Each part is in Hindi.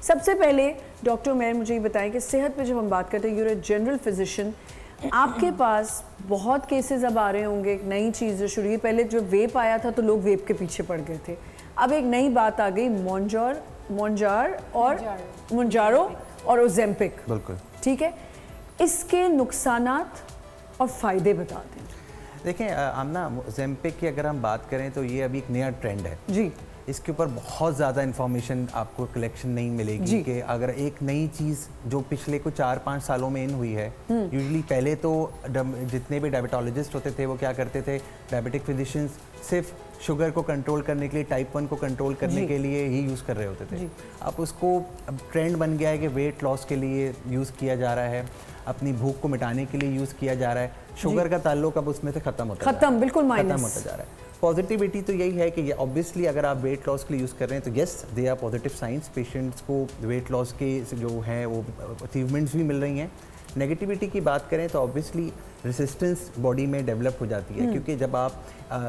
सबसे पहले डॉक्टर मेहर मुझे ये बताएं कि सेहत पे जब हम बात करते हैं, यूर ए जनरल फिजिशियन, आपके पास बहुत केसेस अब आ रहे होंगे, एक नई चीज़ जो शुरू हुई, पहले जो वेप आया था तो लोग वेप के पीछे पड़ गए थे, अब एक नई बात आ गई मोंजारो और ओजेम्पिक। बिल्कुल ठीक है, इसके नुकसानात और फ़ायदे बता दें। देखें आमना, ओजेम्पिक की अगर हम बात करें तो ये अभी एक नया ट्रेंड है जी। इसके ऊपर बहुत ज़्यादा इन्फॉर्मेशन आपको कलेक्शन नहीं मिलेगी कि अगर एक नई चीज़ जो पिछले कुछ 4-5 सालों में इन हुई है। यूजुअली पहले तो जितने भी डायबिटोलॉजिस्ट होते थे वो क्या करते थे, डायबिटिक फिजिशियंस सिर्फ शुगर को कंट्रोल करने के लिए, टाइप 1 को कंट्रोल करने के लिए ही यूज़ कर रहे होते थे। अब उसको अब ट्रेंड बन गया है कि वेट लॉस के लिए यूज़ किया जा रहा है, अपनी भूख को मिटाने के लिए यूज़ किया जा रहा है। शुगर का ताल्लुक अब उसमें से ख़त्म होता जा रहा है। पॉजिटिविटी तो यही है कि ऑब्वियसली अगर आप वेट लॉस के लिए यूज़ कर रहे हैं तो yes they are positive science, patients को वेट लॉस के जो हैं वो अचीवमेंट्स भी मिल रही हैं। नेगेटिविटी की बात करें तो ऑब्वियसली रेसिस्टेंस बॉडी में डेवलप हो जाती है, क्योंकि जब आप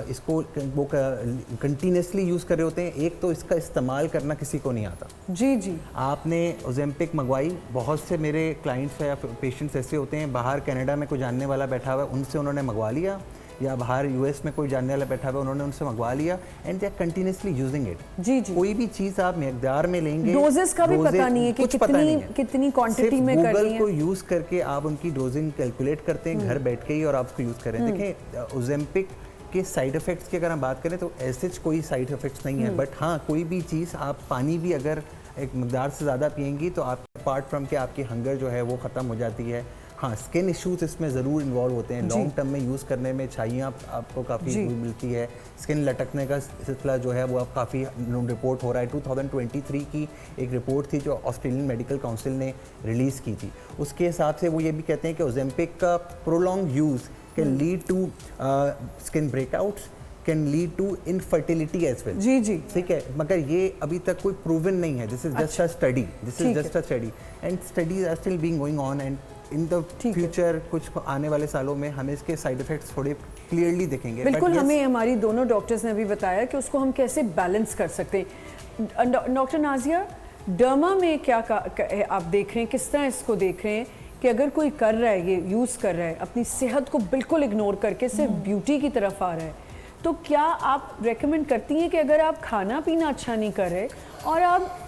इसको वो कंटिन्यूसली यूज़ कर रहे होते हैं, एक तो इसका इस्तेमाल करना किसी को नहीं आता। जी। आपने ओजेम्पिक मंगवाई, बहुत से मेरे क्लाइंट्स या पेशेंट्स ऐसे होते हैं, बाहर कनाडा में कोई जानने वाला बैठा हुआ है, उनसे उन्होंने मंगवा लिया, या बाहर यूएस में कोई जानने वाला बैठा हुआ उन्होंने उनसे मंगवा लिया, and they are continuously using it. जी। कोई भी चीज़ आप मकदार में लेंगे, डोजेस का भी पता नहीं है कि कितनी क्वांटिटी में करनी है। गूगल को यूज़ करके आप उनकी डोजिंग कैलकुलेट करते हैं घर बैठ के ही, और आप उसको यूज़ करें। देखें ओजेम्पिक के साइड इफ़ेक्ट्स की अगर हम बात करें तो ऐसे कोई साइड इफ़ेक्ट्स नहीं है, बट हाँ कोई भी चीज़ आप पानी भी अगर एक मकदार से ज़्यादा पिएंगी तो आप अपार्ट फ्रॉम के आपकी हंगर जो है वो ख़त्म हो जाती है। हाँ, स्किन इश्यूज इसमें ज़रूर इन्वॉल्व होते हैं, लॉन्ग टर्म में यूज़ करने में छाइयाँ आपको काफ़ी मिलती है, स्किन लटकने का सिलसिला जो है वो अब काफ़ी रिपोर्ट हो रहा है। 2023 की एक रिपोर्ट थी जो ऑस्ट्रेलियन मेडिकल काउंसिल ने रिलीज़ की थी, उसके हिसाब से वो ये भी कहते हैं कि ओजेम्पिक का prolong use can lead to skin breakouts, can lead to infertility as well. जी। ठीक है, मगर ये अभी तक कोई प्रूवन नहीं है, this is just a study, and studies are still being going on, and in the future कुछ आने वाले सालों में हमें इसके साइड इफेक्ट्स थोड़े क्लियरली दिखेंगे। बिल्कुल, हमें हमारी दोनों डॉक्टर्स ने अभी बताया कि उसको हम कैसे बैलेंस कर सकते हैं। डॉक्टर नाजिया, डर्मा में क्या आप देख रहे हैं, किस तरह इसको देख रहे हैं कि अगर कोई कर रहा है, ये यूज़ कर रहा है, अपनी सेहत को बिल्कुल इग्नोर करके सिर्फ ब्यूटी की तरफ आ रहा है, तो क्या आप रेकमेंड करती हैं कि अगर आप खाना पीना अच्छा नहीं कर रहे और आप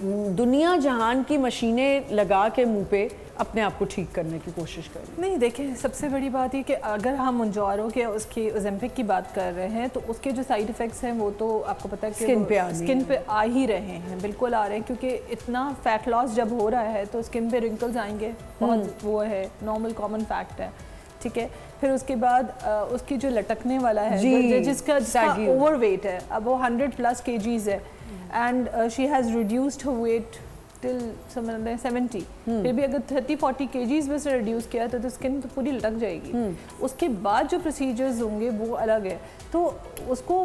दुनिया जहान की मशीनें लगा के मुंह पे अपने आप को ठीक करने की कोशिश करें? नहीं, देखिए सबसे बड़ी बात ये कि अगर हम मोंजारो के उसकी ओजेम्पिक की बात कर रहे हैं तो उसके जो साइड इफ़ेक्ट्स हैं वो तो आपको पता है कि स्किन पे आ ही रहे हैं, बिल्कुल आ रहे हैं, क्योंकि इतना फैट लॉस जब हो रहा है तो स्किन पे रिंकल्स आएंगे, बहुत वो है नॉर्मल कॉमन फैक्ट है। ठीक है, फिर उसके बाद उसकी जो लटकने वाला है, जिसका ओवरवेट है, अब वो 100+ kgs है, and she has reduced her weight till 70, फिर भी अगर 30-40 kgs में से रिड्यूस किया तो स्किन तो पूरी लटक जाएगी। उसके बाद जो प्रोसीजर्स होंगे वो अलग है, तो उसको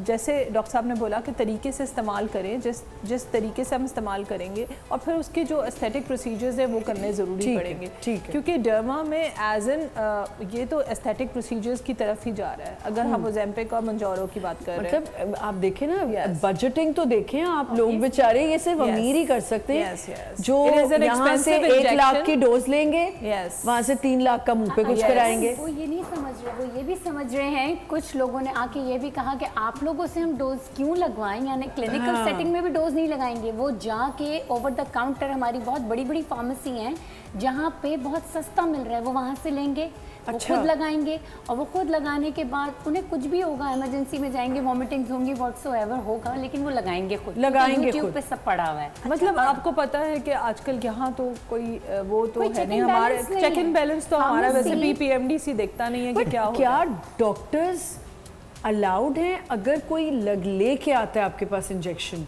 जैसे डॉक्टर साहब ने बोला कि तरीके से इस्तेमाल करें, जिस तरीके से हम इस्तेमाल करेंगे, और फिर उसके जो एस्थेटिक प्रोसीजर्स हैं वो करने ज़रूरी पड़ेंगे, क्योंकि डर्मा में एज एन ये तो एस्थेटिक प्रोसीजर्स की तरफ ही जा रहा है। अगर हम ओजेम्पिक और मोंजारो की बात कर रहे हैं, मतलब आप देखें ना, बजटिंग तो देखें आप, लोग बेचारे ये सिर्फ अमीर ही कर सकते हैं, जो यहाँ से 1 लाख की डोज लेंगे, वहाँ से 3 लाख का मुंह पे कुछ कराएंगे। वो ये नहीं समझ रहे, वो ये भी समझ रहे हैं, कुछ लोगों ने आके ये भी कहा कि आप लोगों से हम डोज क्यों लगवाएं, यानी क्लिनिकल सेटिंग में भी डोज नहीं लगाएंगे, वो जाके ओवर द काउंटर हमारी बहुत बड़ी बड़ी फार्मेसी हैं जहाँ पे बहुत सस्ता मिल रहा है, वो वहाँ से लेंगे, वो खुद लगाएंगे, और वो खुद लगाने के बाद उन्हें कुछ भी होगा, इमरजेंसी में जाएंगे, वॉमिटिंग्स होंगी, व्हाटसोएवर होगा, लेकिन वो लगाएंगे खुद, यूट्यूब पे सब पड़ा हुआ है। मतलब आपको पता है कि आजकल यहाँ तो कोई वो तो है नहीं, हमारे चेक इन बैलेंस तो हमारा वैसे भी PMDC देखता नहीं है कि क्या डॉक्टर्स अलाउड हैं अगर कोई लेके आता है आपके पास इंजेक्शन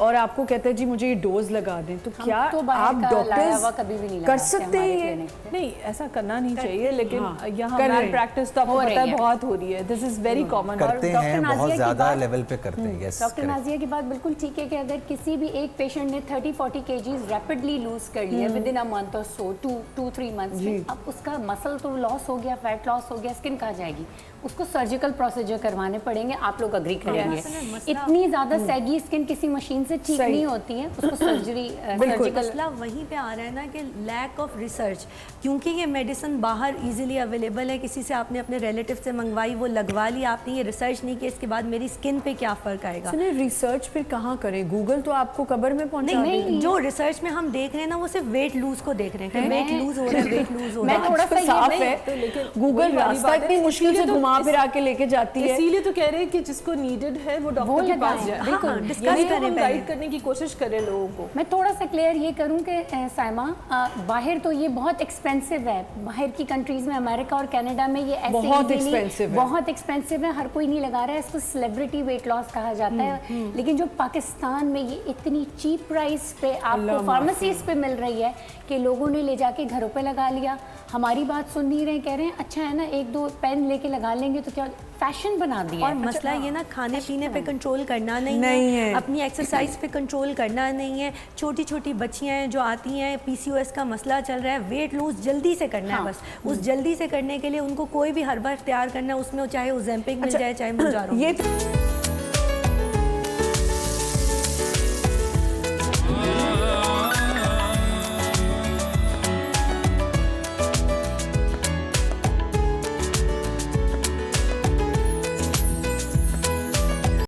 और आपको कहता है जी मुझे ये डोज लगा दें, तो क्या आप डॉक्टर्स कभी भी नहीं कर सकते हैं? नहीं, ऐसा करना नहीं चाहिए, लेकिन यहाँ मैल प्रैक्टिस तो आपको पता है बहुत हो रही है, दिस इज वेरी कॉमन, करते हैं बहुत ज़्यादा लेवल पे करते हैं। यस, डॉक्टर नाजिया की बात बिल्कुल ठीक है कि अगर किसी भी एक पेशेंट ने 30-40 kgs रैपिडली लूज कर लिया विद इन अ मंथ और सो 2-3 मंथ्स में, अब उसका मसल तो लॉस हो गया, फैट लॉस हो गया, स्किन कहाँ जाएगी, उसको सर्जिकल प्रोसीजर करवाने पड़ेंगे। आप लोग अग्री करेंगे, इतनी ज़्यादा सैगी स्किन किसी मशीन से ठीक नहीं होती है, उसको सर्जरी मसला वहीं पे आ रहा है ना कि लैक ऑफ रिसर्च, क्योंकि ये मेडिसिन बाहर इजीली अवेलेबल है, किसी से आपने अपने रिलेटिव से मंगवाई, वो लगवा ली, आपने ये रिसर्च नहीं किया इसके बाद मेरी स्किन पे क्या फ़र्क आएगा। सुनिए, रिसर्च फिर कहाँ करें? गूगल तो आपको कब्र में पहुंचा देगा। जो रिसर्च में हम देख रहे हैं ना वो सिर्फ वेट लूज को देख रहे हैं कि वेट लूज हो रहा है, वेट लूज हो रहा है। मैं थोड़ा सा साफ ये है, लेकिन गूगल रास्ता इतनी मुश्किल से घुमा फिरा के लेके जाती है। इसीलिए तो कह रहे हैं कि जिसको नीडेड है वो डॉक्टर के पास जाए। बिल्कुल, डिस्कस करें, गाइड करने की कोशिश करें लोगों को। मैं थोड़ा सा क्लियर ये करूं कि साइमा, बाहर तो ये बहुत एक्सपेंसिव है, बाहर की कंट्रीज में, अमेरिका और कनाडा में ये ऐसे बहुत एक्सपेंसिव है, हर कोई नहीं लगा रहा है, इसको सेलिब्रिटी वेट लॉस कहा जाता है। लेकिन जो पाकिस्तान में ये इतनी चीप प्राइस पे आपको फार्मेसीज पे मिल रही है कि लोगों ने ले जाके घरों पे लगा लिया। हमारी बात सुन नहीं रहे, कह रहे हैं अच्छा है ना, एक दो पेन लेके लगा लेंगे तो क्या, फैशन बना दिया। और मसला ये ना खाने पीने पे कंट्रोल करना नहीं है, अपनी एक्सरसाइज पे कंट्रोल करना नहीं है। छोटी छोटी बच्चियां हैं जो आती हैं, PCOS का मसला चल रहा है, वेट लूज जल्दी से करना है बस। उस जल्दी से करने के लिए उनको कोई भी हर्बा तैयार करना है, उसमें चाहे ओज़ेम्पिक मिल जाए चाहे मोंजारो। ये